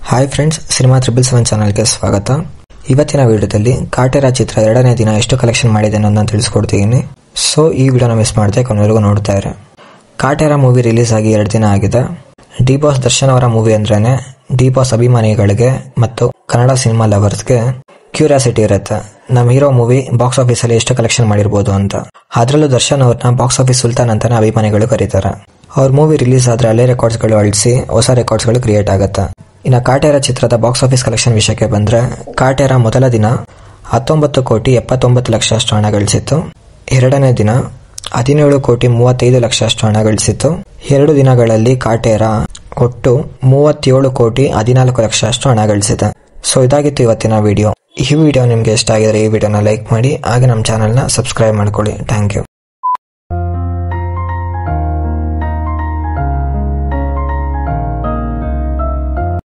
Hi friends, cinema 777 ಚಾನಲ್ಗೆ ಸ್ವಾಗತ. ಇವತ್ತಿನ ವಿಡಿಯೋದಲ್ಲಿ ಕಾಟೇರ ಚಿತ್ರ 2ನೇ ದಿನ ಎಷ್ಟು ಕಲೆಕ್ಷನ್ ಮಾಡಿದೆ ಅನ್ನೋದನ್ನ ತಿಳಿಸ್ಕೊಡ್ತೀನಿ. ಸೊ ಈ ವಿಡಿಯೋನ ಮಿಸ್ ಮಾಡದೆ ಕೊನೆವರೆಗೂ ನೋಡ್ತಾ ಇರಿ. ಕಾಟೇರ ಮೂವಿ ರಿಲೀಸ್ ಆಗಿ 2 ದಿನ ಆಗಿದೆ. ಡಿ ಬಾಸ್ ದರ್ಶನ್ ಅವರ ಮೂವಿ ಅಂದ್ರೇನೆ ಡಿ ಬಾಸ್ ಅಭಿಮಾನಿಗಳಿಗೆ ಮತ್ತು ಕನ್ನಡ ಸಿನಿಮಾ ಲವರ್ಸ್ಗೆ ಕ್ಯೂರಿಯಾಸಿಟಿ ಇರುತ್ತೆ. ನಮ್ಮ ಹೀರೋ ಮೂವಿ ಬಾಕ್ಸ್ ಆಫೀಸ್ ಅಲ್ಲಿ ಎಷ್ಟು ಕಲೆಕ್ಷನ್ ಮಾಡಿರ್ಬೋದು ಅಂತ. ಅದರಲ್ಲೂ ದರ್ಶನ್ ಅವ್ರನ್ನ ಬಾಕ್ಸ್ ಆಫೀಸ್ ಸುಲ್ತಾನ್ ಅಂತಾನೆ ಅಭಿಮಾನಿಗಳು ಕರೀತಾರೆ. ಅವ್ರ ಮೂವಿ ರಿಲೀಸ್ ಆದ್ರೆ ಹಳೆ ರೆಕಾರ್ಡ್ಸ್ ಗಳು ಅಳಿಸಿ ಹೊಸ ರೆಕಾರ್ಡ್ಸ್ ಗಳು ಕ್ರಿಯೇಟ್ ಆಗುತ್ತೆ. ಇನ್ನು ಕಾಟೇರ ಚಿತ್ರದ ಬಾಕ್ಸ್ ಆಫೀಸ್ ಕಲೆಕ್ಷನ್ ವಿಷಯಕ್ಕೆ ಬಂದ್ರೆ, ಕಾಟೇರ ಮೊದಲ ದಿನ 19,79,00,000 ಅಷ್ಟು ಹಣ ಗಳಿಸಿತ್ತು. 2ನೇ ದಿನ 17,35,00,000 ಅಷ್ಟು ಹಣ ಗಳಿಸಿತ್ತು. 2 ದಿನಗಳಲ್ಲಿ ಕಾಟೇರ ಒಟ್ಟು 37,14,00,000 ಅಷ್ಟು ಹಣ ಗಳಿಸಿದೆ. ಸೊ ಇದಾಗಿತ್ತು ಇವತ್ತಿನ ವಿಡಿಯೋ. ಈ ವಿಡಿಯೋ ನಿಮ್ಗೆ ಇಷ್ಟ ಆಗಿದ್ರೆ ಈ ವಿಡಿಯೋನ ಲೈಕ್ ಮಾಡಿ, ಹಾಗೆ ನಮ್ಮ ಚಾನಲ್ನ ಸಬ್ಸ್ಕ್ರೈಬ್ ಮಾಡ್ಕೊಳ್ಳಿ. Thank you.